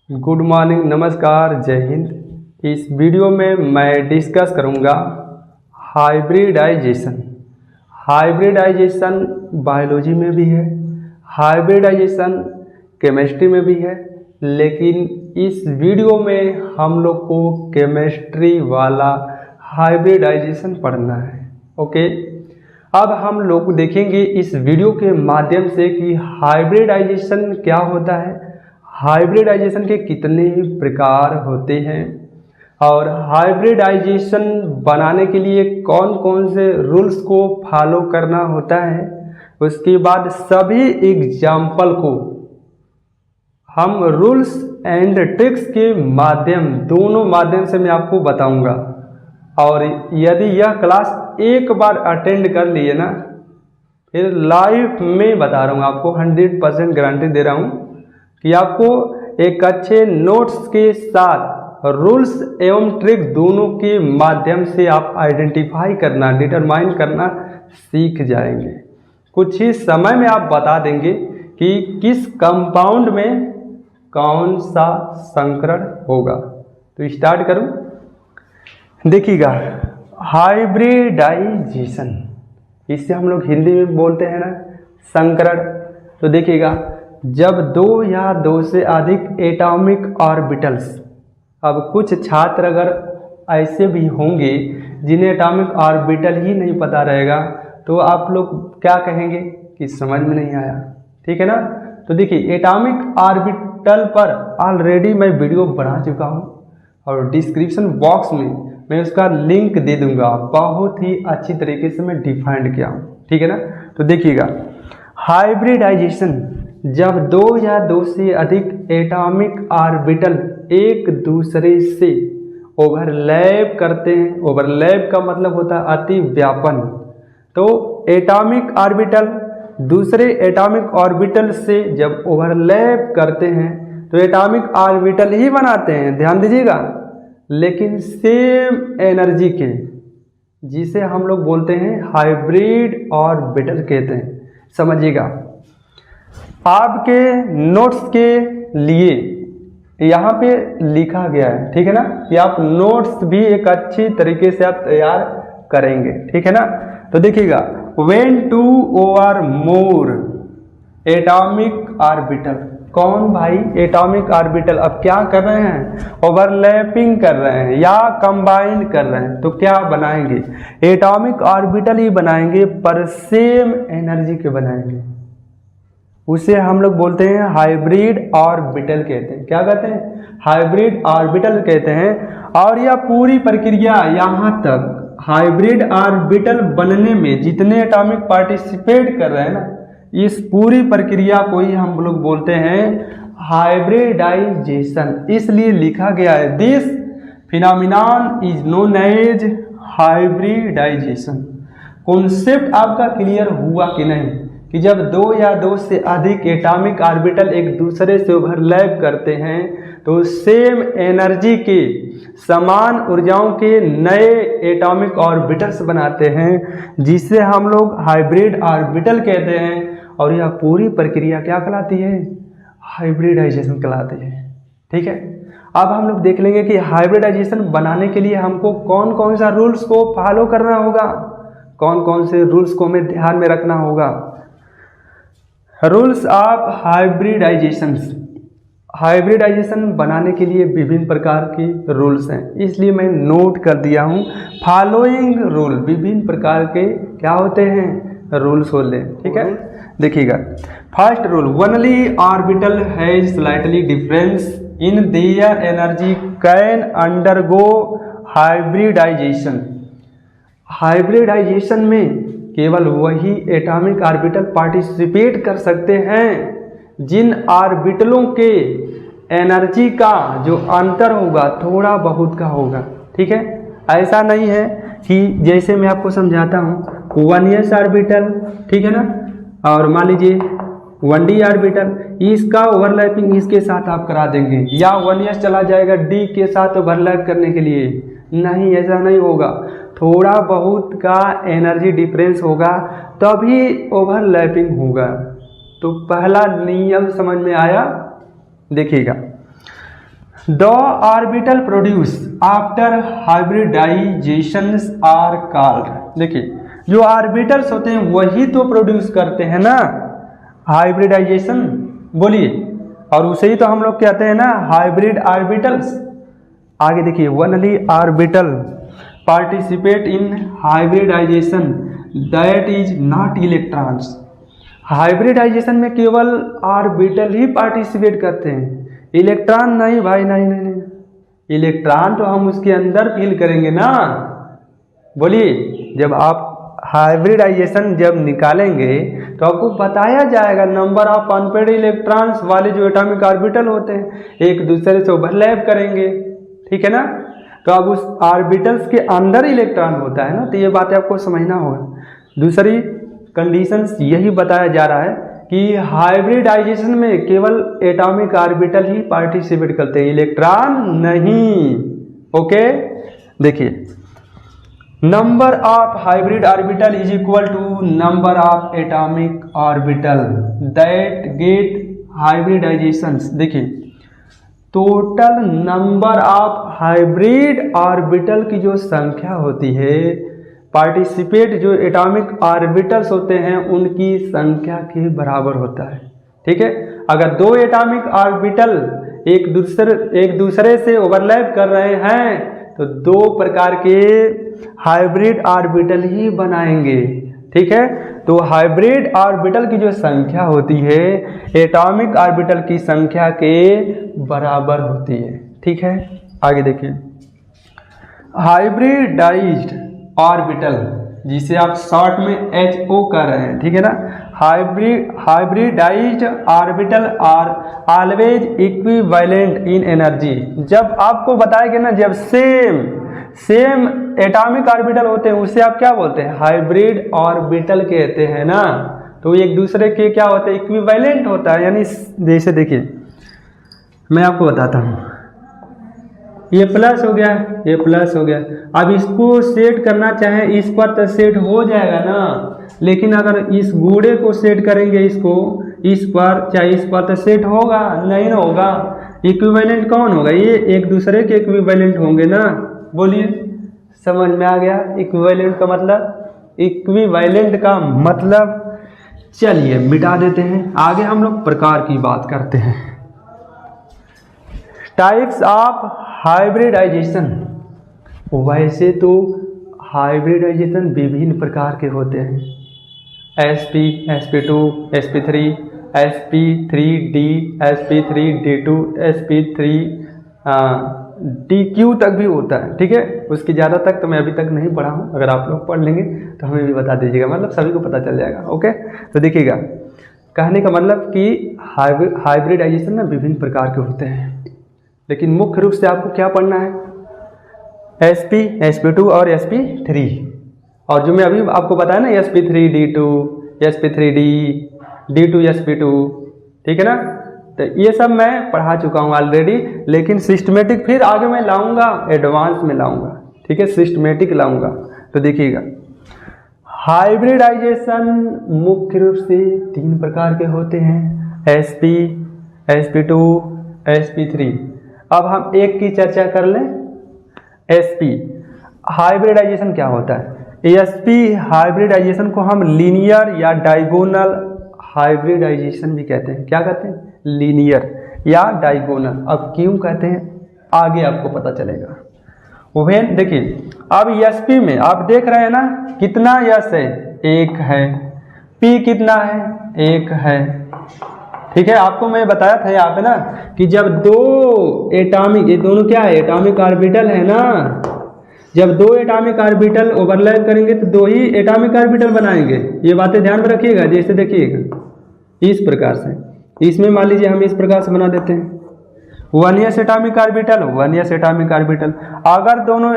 Good morning, नमस्कार, जय हिंद। इस वीडियो में मैं डिस्कस करूंगा हाइब्रिडाइजेशन। हाइब्रिडाइजेशन बायोलॉजी में भी है, हाइब्रिडाइजेशन केमिस्ट्री में भी है, लेकिन इस वीडियो में हम लोग को केमिस्ट्री वाला हाइब्रिडाइजेशन पढ़ना है। ओके, अब हम लोग देखेंगे इस वीडियो के माध्यम से कि हाइब्रिडाइजेशन क्या होता है, हाइब्रिडाइजेशन के कितने प्रकार होते हैं और हाइब्रिडाइजेशन बनाने के लिए कौन कौन से रूल्स को फॉलो करना होता है। उसके बाद सभी एग्जाम्पल को हम रूल्स एंड ट्रिक्स के दोनों माध्यम से मैं आपको बताऊंगा। और यदि यह क्लास एक बार अटेंड कर लिए ना, फिर लाइफ में बता रहा हूँ आपको, 100% गारंटी दे रहा हूँ कि आपको एक अच्छे नोट्स के साथ रूल्स एवं ट्रिक दोनों के माध्यम से आप आइडेंटिफाई करना, डिटरमाइन करना सीख जाएंगे। कुछ ही समय में आप बता देंगे कि किस कंपाउंड में कौन सा संकरण होगा। तो स्टार्ट करूं। देखिएगा, हाइब्रिडाइजेशन, इससे हम लोग हिंदी में बोलते हैं ना संकरण। तो देखिएगा, जब दो या दो से अधिक एटॉमिक ऑर्बिटल्स, अब कुछ छात्र अगर ऐसे भी होंगे जिन्हें एटॉमिक ऑर्बिटल ही नहीं पता रहेगा, तो आप लोग क्या कहेंगे कि समझ में नहीं आया, ठीक है ना। तो देखिए, एटॉमिक ऑर्बिटल पर ऑलरेडी मैं वीडियो बना चुका हूँ और डिस्क्रिप्शन बॉक्स में मैं उसका लिंक दे दूंगा। बहुत ही अच्छी तरीके से मैं डिफाइंड किया हूँ, ठीक है ना। तो देखिएगा, हाइब्रिडाइजेशन जब दो या दो से अधिक एटॉमिक ऑर्बिटल एक दूसरे से ओवरलैप करते हैं। ओवरलैप का मतलब होता है अति व्यापन। तो एटॉमिक ऑर्बिटल दूसरे एटॉमिक ऑर्बिटल से जब ओवरलैप करते हैं तो एटॉमिक ऑर्बिटल ही बनाते हैं, ध्यान दीजिएगा, लेकिन सेम एनर्जी के, जिसे हम लोग बोलते हैं हाइब्रिड ऑर्बिटल कहते हैं। समझिएगा, आपके नोट्स के लिए यहाँ पे लिखा गया है, ठीक है ना, कि आप नोट्स भी एक अच्छी तरीके से आप तैयार करेंगे, ठीक है ना। तो देखिएगा, व्हेन टू और मोर एटॉमिक ऑर्बिटल, कौन भाई, एटॉमिक ऑर्बिटल अब क्या कर रहे हैं, ओवरलैपिंग कर रहे हैं या कंबाइन कर रहे हैं, तो क्या बनाएंगे, एटॉमिक ऑर्बिटल ही बनाएंगे, पर सेम एनर्जी के बनाएंगे। उसे हम लोग बोलते हैं हाइब्रिड ऑर्बिटल कहते हैं। क्या कहते हैं, हाइब्रिड ऑर्बिटल कहते हैं। और यह पूरी प्रक्रिया, यहाँ तक हाइब्रिड ऑर्बिटल बनने में जितने एटॉमिक पार्टिसिपेट कर रहे हैं ना, इस पूरी प्रक्रिया को ही हम लोग बोलते हैं हाइब्रिडाइजेशन। इसलिए लिखा गया है, this phenomenon is known as hybridisation. Concept आपका क्लियर हुआ कि नहीं, कि जब दो या दो से अधिक एटॉमिक ऑर्बिटल एक दूसरे से ओवरलैप करते हैं तो सेम एनर्जी के, समान ऊर्जाओं के नए एटॉमिक ऑर्बिटल्स बनाते हैं, जिसे हम लोग हाइब्रिड ऑर्बिटल कहते हैं। और यह पूरी प्रक्रिया क्या कहलाती है, हाइब्रिडाइजेशन कहलाती है, ठीक है। अब हम लोग देख लेंगे कि हाइब्रिडाइजेशन बनाने के लिए हमको कौन कौन सा रूल्स को फॉलो करना होगा, कौन कौन से रूल्स को हमें ध्यान में रखना होगा। रूल्स ऑफ हाइब्रिडाइजेशन, हाइब्रिडाइजेशन बनाने के लिए विभिन्न प्रकार के रूल्स हैं, इसलिए मैं नोट कर दिया हूँ। फॉलोइंग रूल, विभिन्न प्रकार के क्या होते हैं, रूल्स होते हैं, ठीक है। देखिएगा, first rule, only orbital has slightly difference in their energy can undergo hybridisation. Hybridisation में केवल वही एटॉमिक ऑर्बिटल पार्टिसिपेट कर सकते हैं जिन ऑर्बिटलों के एनर्जी का जो अंतर होगा थोड़ा बहुत का होगा, ठीक है। ऐसा नहीं है कि जैसे मैं आपको समझाता हूँ, 1s ऑर्बिटल, ठीक है ना, और मान लीजिए 1d ऑर्बिटल, इसका ओवरलैपिंग इसके साथ आप करा देंगे, या 1s चला जाएगा d के साथ ओवरलैप करने के लिए, नहीं, ऐसा नहीं होगा। थोड़ा बहुत का एनर्जी डिफरेंस होगा तभी ओवरलैपिंग होगा। तो पहला नियम समझ में आया। देखिएगा, the orbital produce after hybridisation are called. देखिए जो ऑर्बिटल्स होते हैं वही तो प्रोड्यूस करते हैं ना हाइब्रिडाइजेशन, बोलिए, और उसे ही तो हम लोग कहते हैं ना हाइब्रिड ऑर्बिटल्स। आगे देखिए only orbital participate in hybridisation that is not electrons. Hybridisation में केवल ऑर्बिटल ही पार्टिसिपेट करते हैं, इलेक्ट्रॉन नहीं भाई, नहीं नहीं नहीं, इलेक्ट्रॉन तो हम उसके अंदर फील करेंगे ना। बोलिए जब आप हाइब्रिडाइजेशन जब निकालेंगे तो आपको बताया जाएगा नंबर ऑफ अनपेड इलेक्ट्रॉन्स वाले जो एटॉमिक ऑर्बिटल होते हैं एक दूसरे से ओवरलैप करेंगे, ठीक है ना। तो अब उस ऑर्बिटल्स के अंदर इलेक्ट्रॉन होता है ना, तो ये बातें आपको समझना होगा। दूसरी कंडीशंस यही बताया जा रहा है कि हाइब्रिडाइजेशन में केवल एटॉमिक ऑर्बिटल ही पार्टिसिपेट करते हैं, इलेक्ट्रॉन नहीं। ओके, देखिए number of hybrid orbital is equal to number of atomic orbital that get hybridization. देखिए total number of hybrid orbital की जो संख्या होती है, पार्टिसिपेट जो एटॉमिक ऑर्बिटल्स होते हैं उनकी संख्या के बराबर होता है, ठीक है। अगर दो एटॉमिक ऑर्बिटल एक दूसरे से ओवरलैप कर रहे हैं तो दो प्रकार के हाइब्रिड ऑर्बिटल ही बनाएंगे, ठीक है। तो हाइब्रिड ऑर्बिटल की जो संख्या होती है एटॉमिक ऑर्बिटल की संख्या के बराबर होती है, ठीक है। आगे देखिए हाइब्रिडाइज्ड ऑर्बिटल जिसे आप शॉर्ट में HO कर रहे हैं, ठीक है ना। Hybridised orbital are always equivalent in energy. जब आपको बताएंगे ना जब सेम एटॉमिक ऑर्बिटल होते हैं उसे आप क्या बोलते हैं, हाइब्रिड ऑर्बिटल कहते हैं ना। तो एक दूसरे के क्या होते हैं, इक्विवेलेंट होता है। यानी जैसे देखिए मैं आपको बताता हूँ, ये प्लस हो गया, ये प्लस हो गया। अब इसको सेट करना चाहें इस पर तो सेट हो जाएगा ना, लेकिन अगर इस गूढ़े को सेट करेंगे इसको इस पर चाहे इस पर तो सेट होगा नहीं ना होगा। इक्विवेलेंट कौन होगा, ये एक दूसरे के इक्विवेलेंट होंगे ना। बोलिए समझ में आ गया इक्विवेलेंट का मतलब, इक्विवेलेंट का मतलब। चलिए मिटा देते हैं, आगे हम लोग प्रकार की बात करते हैं। Types of hybridisation. वैसे तो हाइब्रिडाइजेशन विभिन्न प्रकार के होते हैं, sp, sp2, sp3, sp3d, sp3d2, sp3 dq तक भी होता है, ठीक है। उसकी ज़्यादा तक तो मैं अभी तक नहीं पढ़ा हूँ, अगर आप लोग पढ़ लेंगे तो हमें भी बता दीजिएगा, मतलब सभी को पता चल जाएगा। ओके, तो देखिएगा कहने का मतलब कि हाइब्रिडाइजेशन ना विभिन्न प्रकार के होते हैं, लेकिन मुख्य रूप से आपको क्या पढ़ना है, sp, sp2 और sp3। और जो मैं अभी आपको बताया ना sp3d2, sp3d, d2 sp2, ठीक है ना। तो ये सब मैं पढ़ा चुका हूँ ऑलरेडी, लेकिन सिस्टमेटिक फिर आगे मैं लाऊंगा, एडवांस में लाऊंगा, ठीक है, सिस्टमेटिक लाऊंगा। तो देखिएगा हाइब्रिडाइजेशन मुख्य रूप से 3 प्रकार के होते हैं, sp, sp2, sp3। अब हम एक की चर्चा कर लें। sp हाइब्रिडाइजेशन क्या होता है, sp हाइब्रिडाइजेशन को हम लीनियर या डायगोनल हाइब्रिडाइजेशन भी कहते हैं। क्या कहते हैं, लीनियर या डायगोनल। अब क्यों कहते हैं आगे आपको पता चलेगा। वेन देखिए अब sp में आप देख रहे हैं ना कितना s है, 1 है, p कितना है, 1 है, ठीक है। आपको मैं बताया था यहाँ पे ना कि जब दो एटॉमिक, ये दोनों क्या है, एटॉमिक ऑर्बिटल है ना, जब दो एटॉमिक ऑर्बिटल ओवरलैप करेंगे तो 2 ही एटॉमिक ऑर्बिटल बनाएंगे। ये बातें ध्यान में रखिएगा। जैसे देखिएगा इस प्रकार से, इसमें मान लीजिए हम इस प्रकार से बना देते हैं 1s atomic orbital, 1s atomic orbital. अगर दोनों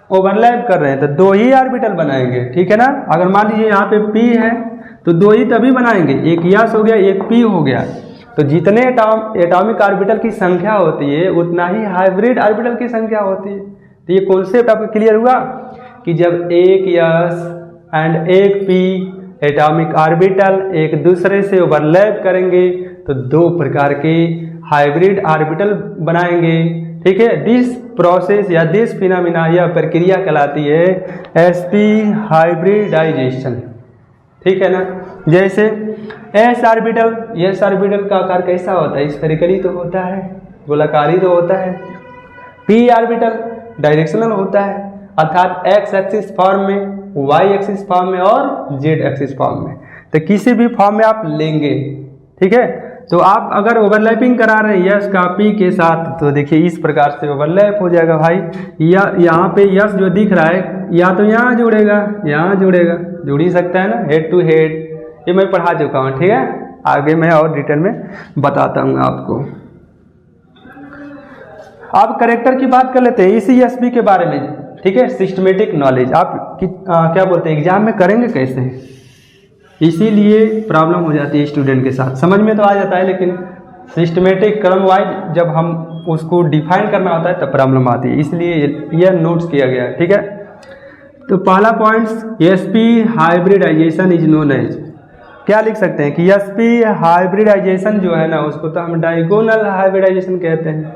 ओवरलैप कर रहे हैं तो 2 ही ऑर्बिटल बनाएंगे, ठीक है ना। अगर मान लीजिए यहाँ पे p है तो 2 ही तभी बनाएंगे, एक s हो गया, एक p हो गया। तो जितने एटॉमिक ऑर्बिटल की संख्या होती है उतना ही हाइब्रिड ऑर्बिटल की संख्या होती है। तो ये कॉन्सेप्ट आपको क्लियर हुआ कि जब एक s एंड एक p एटॉमिक ऑर्बिटल एक दूसरे से ओवरलैप करेंगे तो 2 प्रकार के हाइब्रिड ऑर्बिटल बनाएंगे। ठीक है, दिस प्रोसेस या दिस फिनोमिना, यह प्रक्रिया कहलाती है sp हाइब्रिडाइजेशन। ठीक है ना। जैसे एस ऑर्बिटल का आकार कैसा होता है? स्फेरिकली तो होता है, गोलाकारी तो होता है। p ऑर्बिटल डायरेक्शनल होता है, अर्थात x एक्सिस फॉर्म में, y एक्सिस फॉर्म में और z एक्सिस फॉर्म में। तो किसी भी फॉर्म में आप लेंगे। ठीक है, तो आप अगर ओवरलैपिंग करा रहे हैं यस का p के साथ, तो देखिए इस प्रकार से ओवरलैप हो जाएगा भाई। या यहाँ पे यस जो दिख रहा है या तो यहाँ जुड़ेगा, यहाँ जुड़ेगा, जुड़ ही सकता है ना, हेड टू हेड। ये मैं पढ़ा चुका हूँ। ठीक है, आगे मैं और डिटेल में बताता हूँ आपको। आप करेक्टर की बात कर लेते हैं इसी एसपी के बारे में। ठीक है, सिस्टमेटिक नॉलेज आप क्या बोलते हैं एग्जाम में करेंगे कैसे, इसीलिए प्रॉब्लम हो जाती है स्टूडेंट के साथ। समझ में तो आ जाता है, लेकिन सिस्टमेटिक क्रम वाइज जब हम उसको डिफाइन करना होता है तब प्रॉब्लम आती है, इसलिए यह नोट्स किया गया है। ठीक है, तो पहला point sp hybridisation is known as, क्या लिख सकते हैं कि एसपी हाइब्रिडाइजेशन जो है ना, उसको तो हम डायगोनल हाइब्रिडाइजेशन कहते हैं।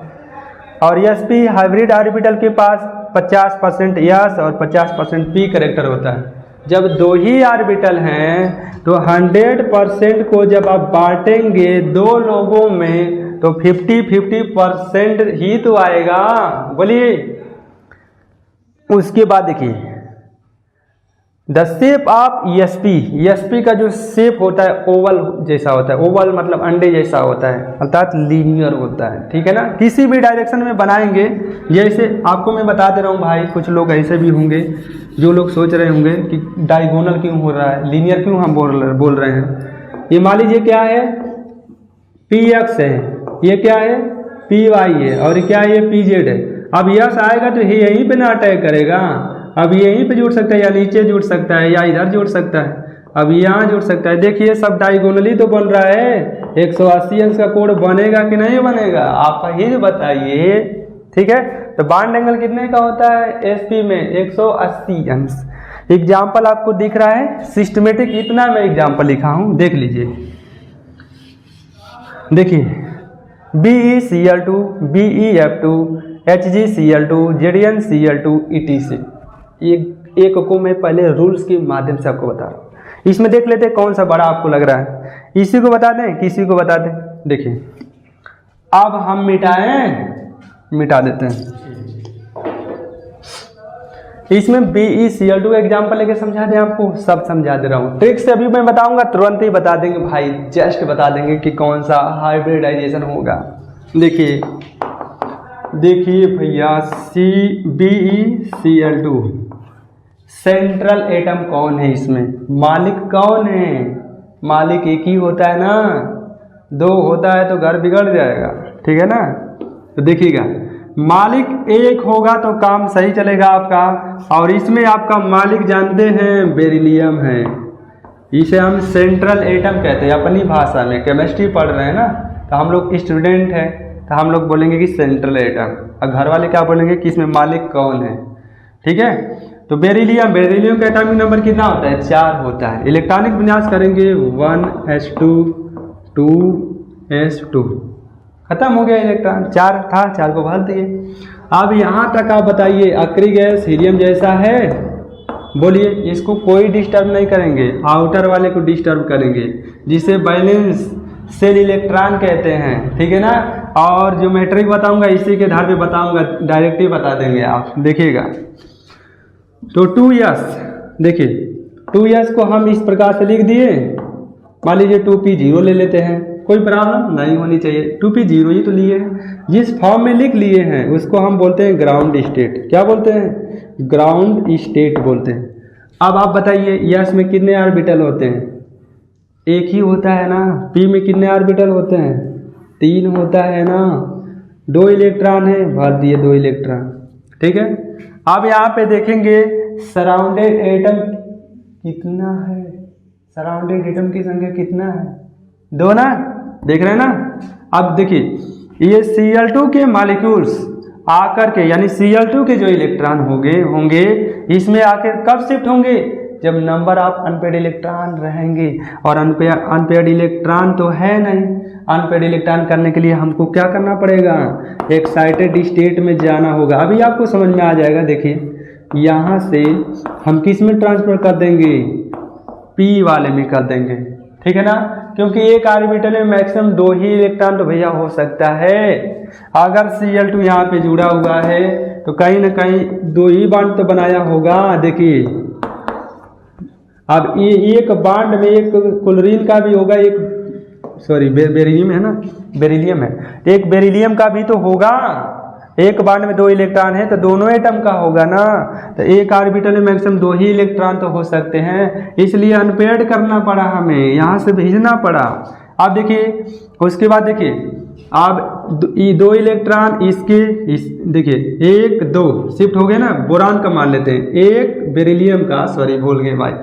और एसपी हाइब्रिड ऑर्बिटल के पास 50% यस और 50% पी करेक्टर होता है। जब 2 ही ऑर्बिटल हैं तो 100% को जब आप बांटेंगे 2 लोगों में तो 50-50% ही तो आएगा। बोलिए, उसके बाद देखिए द शेप ऑफ ESP का जो शेप होता है ओवल जैसा होता है। ओवल मतलब अंडे जैसा होता है, अर्थात लीनियर होता है। ठीक है ना, किसी भी डायरेक्शन में बनाएंगे। जैसे आपको मैं बता दे रहा हूँ भाई, कुछ लोग ऐसे भी होंगे जो लोग सोच रहे होंगे कि डायगोनल क्यों हो रहा है, लीनियर क्यों हम बोल रहे हैं। ये मान लीजिए क्या है, PX है, ये क्या है PY है, और क्या है ये PZ है। अब यस आएगा तो यहीं पे ना अटैक करेगा, अब यहीं पे जुड़ सकता है या नीचे जुड़ सकता है या इधर जुड़ सकता है, अब यहाँ जुड़ सकता है। देखिए सब डायगोनली तो बन रहा है। 180 अंश का कोण बनेगा कि नहीं बनेगा, आप ही बताइए। ठीक है, तो बॉन्ड एंगल कितने का होता है एसपी में? 180 अंश। एग्जाम्पल आपको दिख रहा है सिस्टमेटिक, इतना मैं एग्जाम्पल लिखा हूँ, देख लीजिए। देखिए BeCl2, BeF2, HgCl2, ZnCl2 ETC। एक को मैं पहले रूल्स के माध्यम से आपको बता रहा हूँ। इसमें देख लेते हैं कौन सा बड़ा आपको लग रहा है। इसी को बता दें, किसी को बता दें। देखिए अब हम मिटा देते हैं। इसमें BeCl2 एग्जाम्पल लेके समझा दें, आपको सब समझा दे रहा हूँ। ट्रिक से अभी मैं बताऊंगा, तुरंत ही बता देंगे भाई, जस्ट बता देंगे कि कौन सा हाइब्रिडाइजेशन होगा। देखिए भैया BeCl2 सेंट्रल एटम कौन है इसमें, मालिक कौन है? मालिक एक ही होता है ना, 2 होता है तो घर बिगड़ जाएगा। ठीक है ना, तो देखिएगा मालिक एक होगा तो काम सही चलेगा आपका। और इसमें आपका मालिक जानते हैं बेरिलियम है, इसे हम सेंट्रल एटम कहते हैं। अपनी भाषा में केमिस्ट्री पढ़ रहे हैं ना, तो हम लोग स्टूडेंट हैं तो हम लोग बोलेंगे कि सेंट्रल एटम, और घर वाले क्या बोलेंगे कि इसमें मालिक कौन है। ठीक है, तो बेरिलियम का एटॉमिक नंबर कितना होता है? 4 होता है। इलेक्ट्रॉनिक विन्यास करेंगे 1s2 2s2, खत्म हो गया इलेक्ट्रॉन। 4 था, 4 को भर दिए। अब यहाँ तक आप बताइए, आखिरी गैस हीलियम जैसा है? बोलिए, इसको कोई डिस्टर्ब नहीं करेंगे, आउटर वाले को डिस्टर्ब करेंगे, जिसे बैलेंस सेल इलेक्ट्रॉन कहते हैं। ठीक है ना, और जो मैट्रिक बताऊंगा इसी के आधार पे बताऊंगा, डायरेक्ट ही बता देंगे आप, देखिएगा। तो 2s, देखिए 2s को हम इस प्रकार से लिख दिए। मान लीजिए 2p0 ले लेते हैं, कोई प्रॉब्लम नहीं होनी चाहिए। 2p0 ही तो लिए हैं, जिस फॉर्म में लिख लिए हैं उसको हम बोलते हैं ग्राउंड स्टेट। क्या बोलते हैं? ग्राउंड स्टेट बोलते हैं। अब आप बताइए यस में कितने ऑर्बिटल होते हैं? एक ही होता है ना। p में कितने ऑर्बिटल होते हैं? 3 होता है ना। 2 इलेक्ट्रॉन है, भर दिए 2 इलेक्ट्रॉन। ठीक है, अब यहाँ पे देखेंगे सराउंडेड एटम कितना है, सराउंडेड एटम की संख्या कितना है? 2 ना, देख रहे हैं ना। अब देखिए ये Cl2 के मॉलिक्यूल्स आकर के, यानी Cl2 के जो इलेक्ट्रॉन होंगे इसमें आकर कब शिफ्ट होंगे? जब नंबर ऑफ अनपेड इलेक्ट्रॉन रहेंगे, और अनपेड इलेक्ट्रॉन तो है नहीं। अनपेड इलेक्ट्रॉन करने के लिए हमको क्या करना पड़ेगा, एक्साइटेड स्टेट में जाना होगा। अभी आपको समझ में आ जाएगा। देखिए यहाँ से हम किस में ट्रांसफर कर देंगे, पी वाले में कर देंगे, ठीक है ना, क्योंकि एक ऑर्बिटल में मैक्सिमम 2 ही इलेक्ट्रॉन तो भैया हो सकता है। अगर Cl2 यहाँ पे जुड़ा हुआ है तो कहीं ना कहीं 2 ही बॉन्ड तो बनाया होगा। देखिए अब ये एक बॉन्ड में एक क्लोरीन का भी होगा, एक बेरिलियम है ना, बेरिलियम है, एक बेरिलियम का भी तो होगा। एक बॉन्ड में 2 इलेक्ट्रॉन है तो दोनों एटम का होगा ना, तो एक ऑर्बिटल में मैक्सिमम 2 ही इलेक्ट्रॉन तो हो सकते हैं, इसलिए अनपेयर्ड करना पड़ा, हमें यहाँ से भेजना पड़ा। अब देखिए उसके बाद देखिए अब ये 2 इलेक्ट्रॉन देखिए 1 2 शिफ्ट हो गए ना, बोरान का मान लेते हैं, एक बेरिलियम का, भूल गए भाई,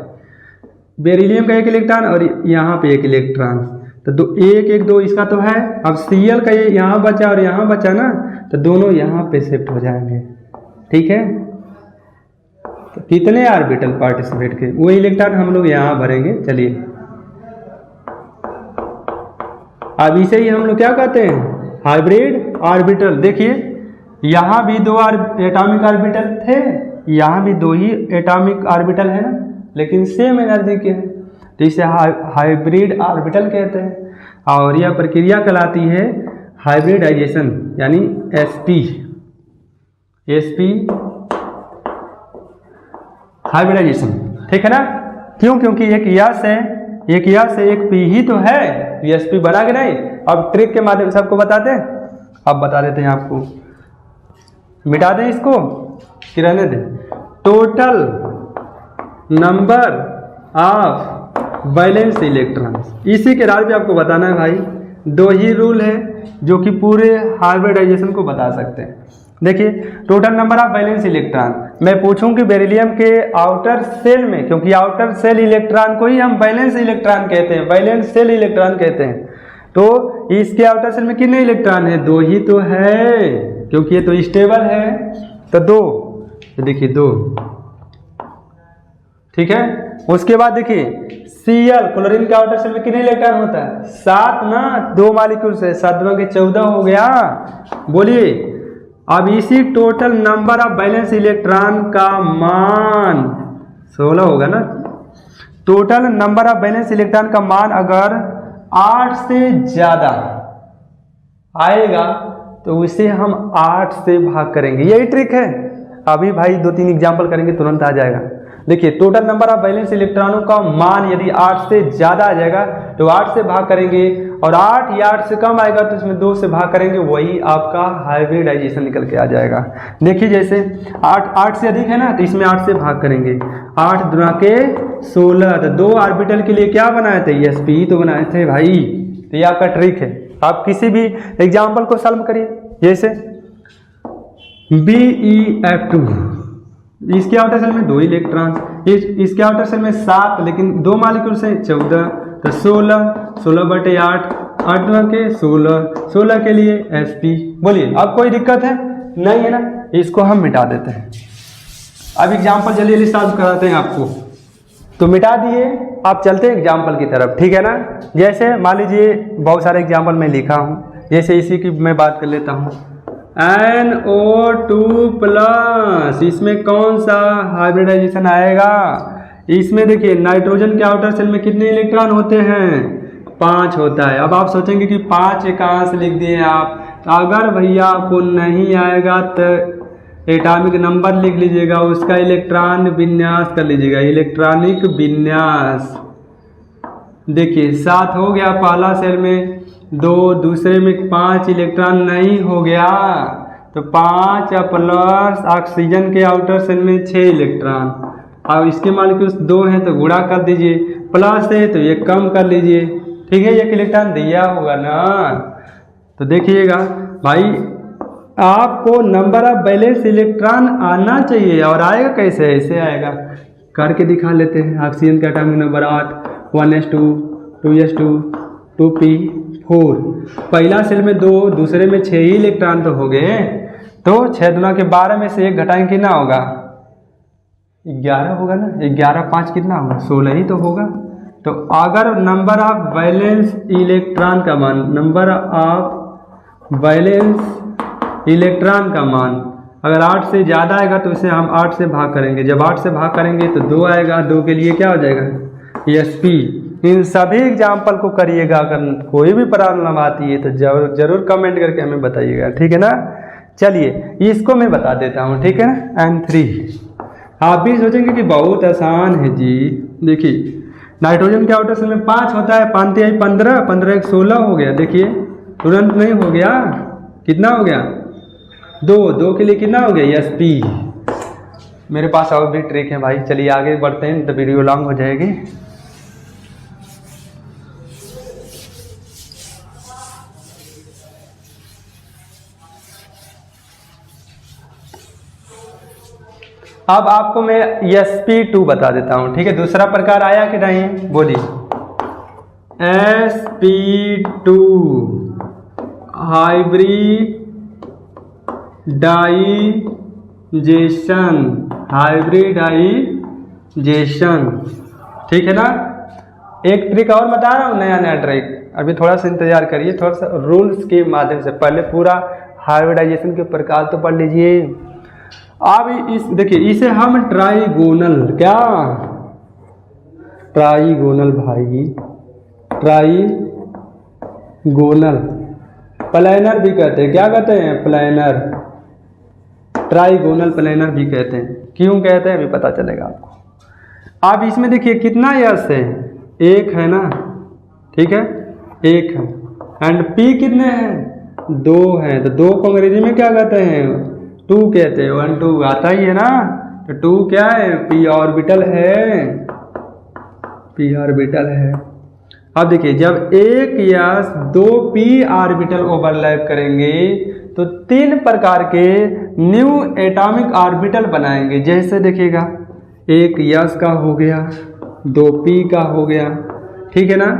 बेरिलियम का 1 इलेक्ट्रॉन और यहाँ पे 1 इलेक्ट्रॉन, तो 1 1 2 इसका तो है। अब Cl का ये यहाँ बचा और यहाँ बचा ना, तो दोनों यहाँ पे शिफ्ट हो जाएंगे, ठीक है। तो कितने ऑर्बिटल पार्टिसिपेट के, वो इलेक्ट्रॉन हम लोग यहाँ भरेंगे। चलिए अब इसे ही हम लोग क्या कहते हैं, हाइब्रिड ऑर्बिटल। देखिए यहाँ भी 2 एटॉमिक ऑर्बिटल थे, यहाँ भी 2 ही एटॉमिक ऑर्बिटल है ना, लेकिन सेम एनर्जी के हैं, तो इसे हाइब्रिड ऑर्बिटल कहते हैं। और यह प्रक्रिया कहलाती है हाइब्रिडाइजेशन, यानी sp हाइब्रिडाइजेशन, ठीक है ना। क्यों, क्योंकि एक यस है, एक यस है, एक पी ही तो है, sp बना के नहीं। अब ट्रिक के माध्यम से आपको बताते हैं, अब बता देते हैं आपको, मिटा दें इसको कि रहने दें। Total number of valence electrons, इसी के आधार पे आपको बताना है भाई। 2 ही रूल है जो कि पूरे हाइब्रिडाइजेशन को बता सकते हैं। देखिए total number of valence electron, मैं पूछूं कि बेरिलियम के आउटर सेल में, क्योंकि आउटर सेल इलेक्ट्रॉन को ही हम वैलेंस इलेक्ट्रॉन कहते हैं, वैलेंस सेल इलेक्ट्रॉन कहते हैं। तो इसके आउटर सेल में कितने इलेक्ट्रॉन है, 2 ही तो है, क्योंकि ये तो स्टेबल है, तो 2, तो देखिए 2, ठीक है। उसके बाद देखिए Cl क्लोरीन के आउटर सेल में कितने इलेक्ट्रॉन होता है, 7 ना, 2 मॉलिक्यूल से 7 के 14 हो गया। बोलिए अब इसी total number of valence electron का मान 16 होगा ना। Total number of valence electron का मान अगर 8 से ज्यादा आएगा तो उसे हम 8 से भाग करेंगे, यही ट्रिक है। अभी भाई 2-3 एग्जाम्पल करेंगे, तुरंत आ जाएगा। देखिए टोटल नंबर ऑफ वैलेंस इलेक्ट्रॉनों का मान यदि 8 से ज्यादा आ जाएगा तो 8 से भाग करेंगे, और 8 या 8 से कम आएगा तो इसमें 2 से भाग करेंगे, वही आपका हाइब्रिडाइजेशन निकल के आ जाएगा। देखिए जैसे 8 से अधिक है ना, तो इसमें 8 से भाग करेंगे, 8 दूना के 16, तो 2 ऑर्बिटल के लिए क्या बनाए थे, sp तो बनाए थे भाई। तो ये आपका ट्रिक है। आप किसी भी एग्जाम्पल को सॉल्व करिए, जैसे BeF2, इसके आउटर सेल में 2 इलेक्ट्रॉन, इसके आउटर सेल में 7, लेकिन 2 मॉलिक्यूल से 14, तो 16/8, 8 के 16 के लिए sp। बोलिए अब कोई दिक्कत है, नहीं है ना, इसको हम मिटा देते हैं। अब एग्जाम्पल जल्दी सॉल्व कराते हैं आपको, तो मिटा दिए, आप चलते हैं एग्जाम्पल की तरफ, ठीक है ना। जैसे मान लीजिए बहुत सारे एग्जाम्पल मैं लिखा हूँ, जैसे इसी की मैं बात कर लेता हूँ, NO2+, इसमें कौन सा हाइब्रिडाइजेशन आएगा, इसमें देखिए नाइट्रोजन के आउटर सेल में कितने इलेक्ट्रॉन होते हैं, 5 होता है। अब आप सोचेंगे कि 5 कहाँ से लिख दिए आप, तो अगर भैया आपको नहीं आएगा तो एटॉमिक नंबर लिख लीजिएगा, उसका इलेक्ट्रॉन विन्यास कर लीजिएगा, इलेक्ट्रॉनिक विन्यास। देखिए 7 हो गया पहला सेल में, 2 दूसरे में 5 इलेक्ट्रॉन नहीं हो गया, तो 5 प्लस ऑक्सीजन के आउटर सेल में 6 इलेक्ट्रॉन। अब इसके मॉलिक्यूल्स 2 हैं तो गुणा कर दीजिए, प्लस है तो ये कम कर लीजिए, ठीक है, 1 इलेक्ट्रॉन दिया होगा ना। तो देखिएगा भाई आपको नंबर ऑफ वैलेंस इलेक्ट्रॉन आना चाहिए, और आएगा कैसे, ऐसे आएगा, करके दिखा लेते हैं। ऑक्सीजन का atomic number 8, 1s2, 2s2, 2p4, पहला सेल में 2, दूसरे में 6 ही इलेक्ट्रॉन तो हो गए, तो 6 दूना के 12 में से 1 घटाएंगे कितना होगा, 11 होगा ना, 11 5 कितना होगा, 16 ही तो होगा। तो अगर नंबर ऑफ वैलेंस इलेक्ट्रॉन का मान, नंबर ऑफ वैलेंस इलेक्ट्रॉन का मान अगर 8 से ज़्यादा आएगा तो इसे हम 8 से भाग करेंगे। जब 8 से भाग करेंगे तो 2 आएगा, 2 के लिए क्या हो जाएगा, sp। इन सभी एग्जाम्पल को करिएगा। अगर कोई भी प्रॉब्लम आती है तो जरूर कमेंट करके हमें बताइएगा, ठीक है ना। चलिए इसको मैं बता देता हूँ, ठीक है ना। N3 आप भी सोचेंगे कि बहुत आसान है जी। देखिए नाइट्रोजन के आउटर सेल में 5 होता है, 5 तिहाई 15, 15 1 16 हो गया। देखिए तुरंत नहीं हो गया, कितना हो गया, 2 के लिए कितना हो गया, sp। मेरे पास और भी ट्रिक है भाई, चलिए आगे बढ़ते हैं, तो वीडियो लॉन्ग हो जाएगी। अब आपको मैं sp2 बता देता हूं, ठीक है। दूसरा प्रकार आया कि नहीं, बोलिए। sp2 हाइब्रिडाइजेशन, हाइब्रिडाइजेशन, ठीक है ना। एक ट्रिक और बता रहा हूँ, नया ट्रिक, अभी थोड़ा सा इंतजार करिए, थोड़ा सा रूल्स के माध्यम से। पहले पूरा हाइब्रिडाइजेशन के प्रकार तो पढ़ लीजिए। अब इस देखिए, इसे हम ट्राइगोनल, क्या ट्राइगोनल भाई, ट्राइगोनल प्लैनर भी कहते हैं। क्या कहते हैं, प्लैनर, ट्राइगोनल प्लैनर भी कहते हैं। क्यों कहते हैं अभी पता चलेगा आपको। अब इसमें देखिए कितना यस है, 1 है ना, ठीक है, 1 है। एंड p कितने हैं, 2 हैं। तो 2 को अंग्रेजी में क्या कहते हैं, 2 कहते हैं। 1 2 आता ही है ना। तो 2 क्या है, p ऑर्बिटल है, p ऑर्बिटल है। अब देखिए जब 1 या 2 p ऑर्बिटल ओवरलैप करेंगे तो 3 प्रकार के न्यू एटॉमिक ऑर्बिटल बनाएंगे। जैसे देखिएगा, 1 यस का हो गया, 2 p का हो गया, ठीक है ना।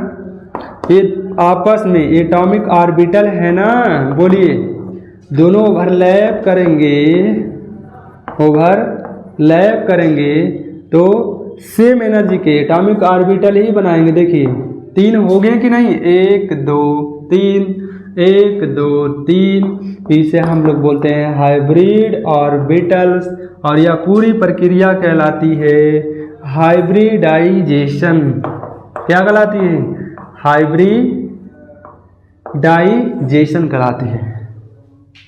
ये आपस में एटॉमिक ऑर्बिटल है ना, बोलिए, दोनों ओवरलैप करेंगे तो सेम एनर्जी के एटॉमिक ऑर्बिटल ही बनाएंगे। देखिए 3 हो गए कि नहीं, 1 2 3, 1 2 3, इसे हम लोग बोलते हैं हाइब्रिड ऑर्बिटल्स। और यह पूरी प्रक्रिया कहलाती है हाइब्रिडाइजेशन। क्या कहलाती है, हाइब्रिडाइजेशन कहलाती है।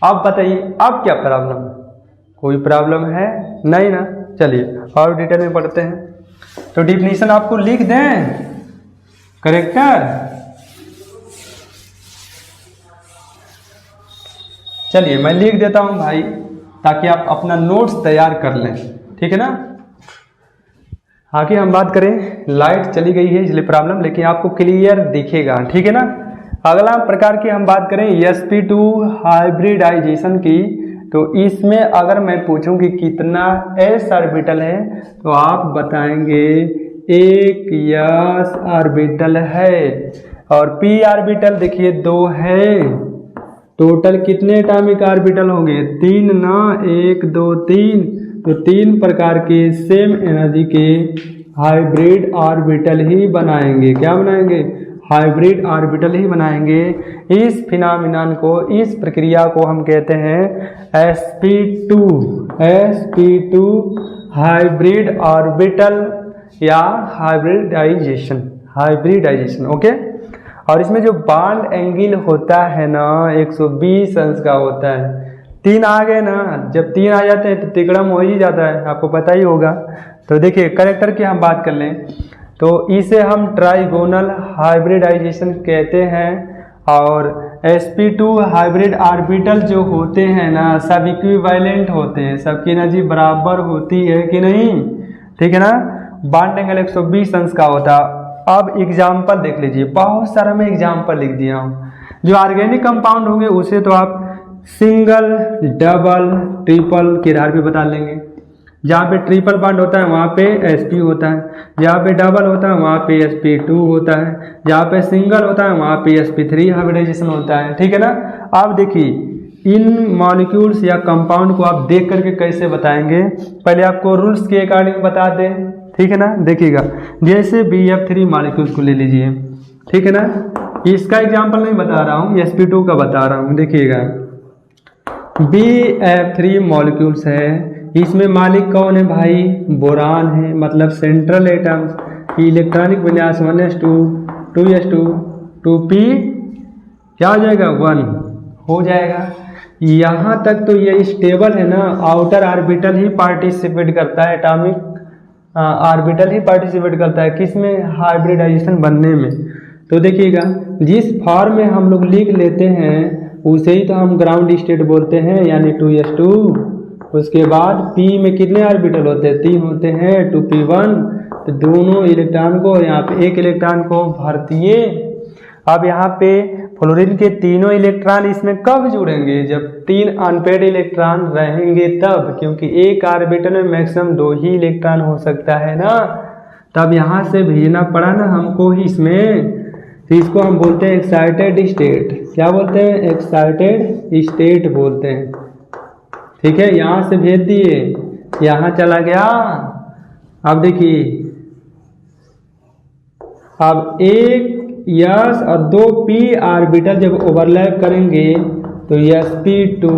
अब बताइए, अब क्या प्रॉब्लम, कोई प्रॉब्लम है नहीं ना। चलिए और डिटेल में पढ़ते हैं। तो डिफिनीशन आपको लिख दें, करेक्टर। चलिए मैं लिख देता हूं भाई, ताकि आप अपना नोट्स तैयार कर लें, ठीक है ना। आगे हम बात करें, लाइट चली गई है इसलिए प्रॉब्लम, लेकिन आपको क्लियर दिखेगा, ठीक है ना। अगला प्रकार की हम बात करें sp2 हाइब्रिडाइजेशन की। तो इसमें अगर मैं पूछूं कि कितना s ऑर्बिटल है तो आप बताएंगे 1 यस ऑर्बिटल है। और p ऑर्बिटल देखिए 2 है। टोटल कितने एटॉमिक ऑर्बिटल होंगे, 3 ना, 1 2 3। तो 3 प्रकार के सेम एनर्जी के हाइब्रिड ऑर्बिटल ही बनाएंगे। क्या बनाएंगे, हाइब्रिड ऑर्बिटल ही बनाएंगे। इस फिनोमेनन को, इस प्रक्रिया को हम कहते हैं sp2 हाइब्रिड ऑर्बिटल या हाइब्रिडाइजेशन, ओके। और इसमें जो बॉन्ड एंगल होता है ना 120 अंश का होता है। 3 आ गए ना, जब 3 आ जाते हैं तो तिकड़म हो ही जाता है, आपको पता ही होगा। तो देखिए करेक्टर की हम बात कर लें तो इसे हम ट्राइगोनल हाइब्रिडाइजेशन कहते हैं। और sp2 हाइब्रिड ऑर्बिटल जो होते हैं ना, सब इक्विवेलेंट होते हैं, सबकी एनर्जी बराबर होती है कि नहीं, ठीक है ना। बॉन्ड एंगल 120 अंश का होता। अब एग्जाम्पल देख लीजिए, बहुत सारा मैं एग्जाम्पल लिख दिया हूँ। जो ऑर्गेनिक कंपाउंड होंगे उसे तो आप सिंगल, डबल, ट्रिपल के आधार पे बता लेंगे। जहाँ पे ट्रिपल बॉन्ड होता है वहाँ पे sp होता है, जहाँ पे डबल होता है वहाँ पे sp2 होता है, जहाँ पे सिंगल होता है वहाँ पे sp3 हाइब्रिडाइजेशन होता है, ठीक है ना। अब देखिए इन मॉलिक्यूल्स या कंपाउंड को आप देख करके कैसे बताएंगे, पहले आपको रूल्स के अकॉर्डिंग बता दें, ठीक है ना। देखिएगा जैसे BF3 मॉलिक्यूल्स को ले लीजिए, ठीक है ना। इसका एग्जांपल नहीं बता रहा हूँ, sp2 का बता रहा हूँ। देखिएगा BF3 मॉलिक्यूल्स है, इसमें मालिक कौन है भाई, बोरान है, मतलब सेंट्रल एटम्स। इलेक्ट्रॉनिक विन्यास 1s2 2s2 2p क्या हो जाएगा 1 हो जाएगा। यहाँ तक तो ये स्टेबल है ना, आउटर ऑर्बिटल ही पार्टिसिपेट करता है, एटॉमिक ऑर्बिटल ही पार्टिसिपेट करता है किसमें, हाइब्रिडाइजेशन बनने में। तो देखिएगा जिस फॉर्म में हम लोग लिख लेते हैं उसे ही तो हम ग्राउंड स्टेट बोलते हैं, यानी 2s2। उसके बाद p में कितने ऑर्बिटल होते हैं, 3 होते हैं, 2p1। तो दोनों इलेक्ट्रॉन को यहाँ पे एक इलेक्ट्रॉन को भर दिए। अब यहाँ पे फ्लोरीन के तीनों इलेक्ट्रॉन इसमें कब जुड़ेंगे, जब 3 अनपेड इलेक्ट्रॉन रहेंगे तब, क्योंकि एक ऑर्बिटल में मैक्सिमम 2 ही इलेक्ट्रॉन हो सकता है ना। तब यहाँ से भेजना पड़ा ना हमको ही इसमें, तो इसको हम बोलते हैं एक्साइटेड स्टेट। क्या बोलते हैं, एक्साइटेड स्टेट बोलते हैं, ठीक है। यहाँ से भेज दिए, यहाँ चला गया। अब देखिए अब एक यस और 2 p ऑर्बिटल जब ओवरलैप करेंगे तो sp2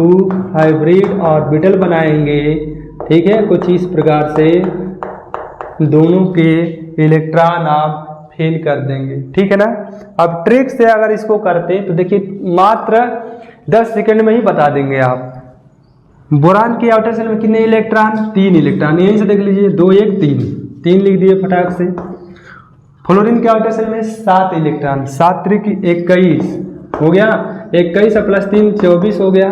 हाइब्रिड ऑर्बिटल बनाएंगे, ठीक है। कुछ इस प्रकार से दोनों के इलेक्ट्रॉन आप फेल कर देंगे, ठीक है ना। अब ट्रिक से अगर इसको करते तो देखिए मात्र 10 सेकंड में ही बता देंगे आप। बोरान के आउटर सेल में कितने इलेक्ट्रॉन, 3 इलेक्ट्रॉन, यहीं से देख लीजिए 2 1 3 लिख दिए फटाक से। फ्लोरीन के आउटर सेल में 7 इलेक्ट्रॉन, 7 त्रिक 21 हो गया, 21 प्लस 3 24 हो गया।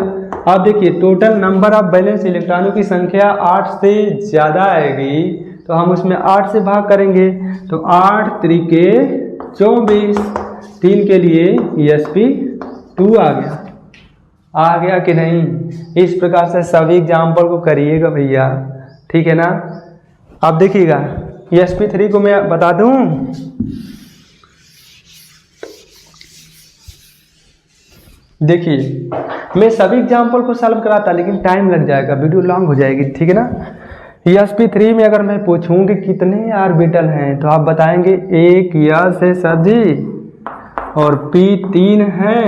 अब देखिए टोटल नंबर ऑफ बैलेंस इलेक्ट्रॉनों की संख्या 8 से ज़्यादा आएगी तो हम उसमें 8 से भाग करेंगे, तो 8 त्रिके 24, 3 के लिए sp2 आ गया कि नहीं। इस प्रकार से सभी एग्जाम्पल को करिएगा भैया, ठीक है ना। अब देखिएगा sp3 को मैं बता दूं, देखिए मैं सभी एग्जाम्पल को सॉल्व कराता लेकिन टाइम लग जाएगा, वीडियो लॉन्ग हो जाएगी, ठीक है ना। sp3 में अगर मैं पूछूं कि कितने ऑर्बिटल हैं तो आप बताएंगे एक यस है सर जी, और p 3 हैं,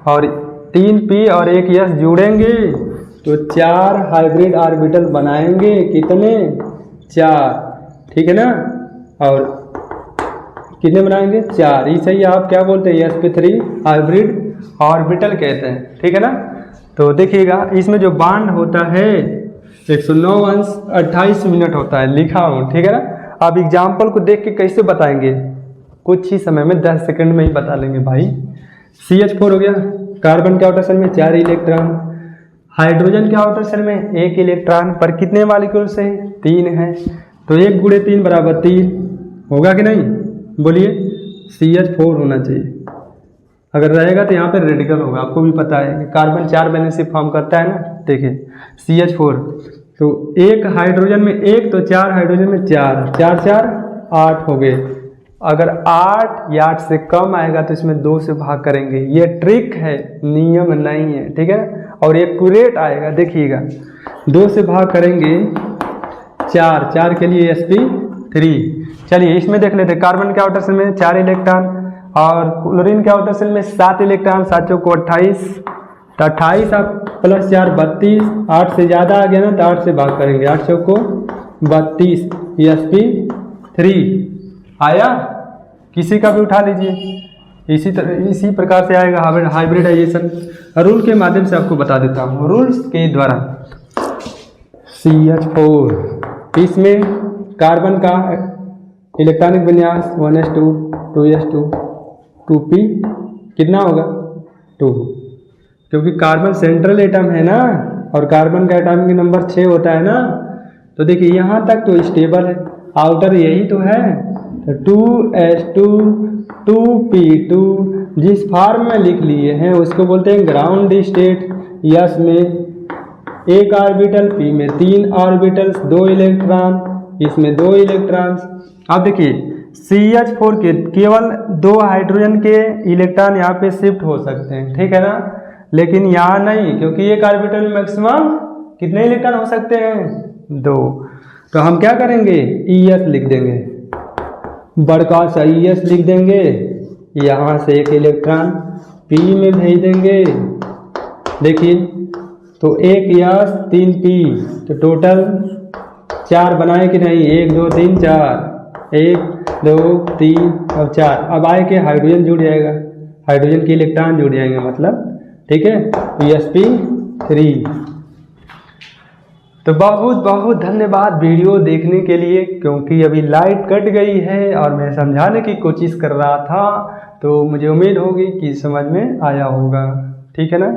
और 3 p और एक यस जुड़ेंगे तो 4 हाइब्रिड ऑर्बिटल बनाएंगे, कितने 4, ठीक है ना। और कितने बनाएंगे 4, इसे ही आप क्या बोलते हैं sp3 हाइब्रिड ऑर्बिटल कहते हैं, ठीक है ना। तो देखिएगा इसमें जो बांड होता है 109 अंश 28 मिनट होता है, लिखा हूँ, ठीक है ना। अब एग्जाम्पल को देख के कैसे बताएंगे, कुछ ही समय में 10 सेकंड में ही बता लेंगे भाई। CH4 हो गया, कार्बन के आउटर सेल में 4 इलेक्ट्रॉन, हाइड्रोजन के आउटर सेल में 1 इलेक्ट्रॉन, पर कितने मॉलिक्यूल्स हैं 3 हैं, तो 1 गुणे 3 बराबर 3 होगा कि नहीं, बोलिए। CH4 होना चाहिए, अगर रहेगा तो यहाँ पे रेडिकल होगा, आपको भी पता है कि कार्बन 4 वैलेंसी फॉर्म करता है ना। देखिए CH4 तो 1 हाइड्रोजन में 1 तो 4 हाइड्रोजन में 4 4 4 8 हो गए। अगर 8 या 8 से कम आएगा तो इसमें 2 से भाग करेंगे, ये ट्रिक है, नियम नहीं है, ठीक है। और एक्यूरेट आएगा, देखिएगा 2 से भाग करेंगे 4 के लिए sp3। चलिए इसमें देख लेते हैं, कार्बन के आउटर सेल में 4 इलेक्ट्रॉन और क्लोरीन के आउटर सेल में 7 इलेक्ट्रॉन, 7 चौको 28, तो 28 आप प्लस 4 32, 8 से ज़्यादा आ गया ना तो 8 से भाग करेंगे, 8 चौको 32, sp3 आया। किसी का भी उठा लीजिए, इसी प्रकार से आएगा हाइब्रिडाइजेशन। रूल के माध्यम से आपको बता देता हूँ, रूल्स के द्वारा। CH4 इसमें कार्बन का इलेक्ट्रॉनिक विन्यास 1s2 2s2 2p कितना होगा 2, क्योंकि कार्बन सेंट्रल एटम है ना और कार्बन का एटॉमिक नंबर 6 होता है ना। तो देखिए यहाँ तक तो स्टेबल है, आउटर यही तो है, तो 2s2 2p2 जिस फॉर्म में लिख लिए हैं उसको बोलते हैं ग्राउंड स्टेट। यस में 1 ऑर्बिटल, p में 3 ऑर्बिटल्स, 2 इलेक्ट्रॉन, इसमें 2 इलेक्ट्रॉन्स। अब देखिए CH4 के केवल 2 हाइड्रोजन के इलेक्ट्रॉन यहाँ पे शिफ्ट हो सकते हैं, ठीक है ना। लेकिन यहाँ नहीं, क्योंकि एक ऑर्बिटल में मैक्सिमम कितने इलेक्ट्रॉन हो सकते हैं? 2। तो हम क्या करेंगे? ES लिख देंगे, बड़का सा ES लिख देंगे, यहाँ से एक इलेक्ट्रॉन P में भेज देंगे। देखिए तो 1 S 3 P, तो टोटल 4 बनाए कि नहीं? 1 2 3 4, 1 2 3 और 4। अब आए के हाइड्रोजन जुड़ जाएगा, हाइड्रोजन के इलेक्ट्रॉन जुड़ जाएंगे मतलब, ठीक है, sp3। तो बहुत बहुत धन्यवाद वीडियो देखने के लिए, क्योंकि अभी लाइट कट गई है और मैं समझाने की कोशिश कर रहा था, तो मुझे उम्मीद होगी कि समझ में आया होगा, ठीक है ना।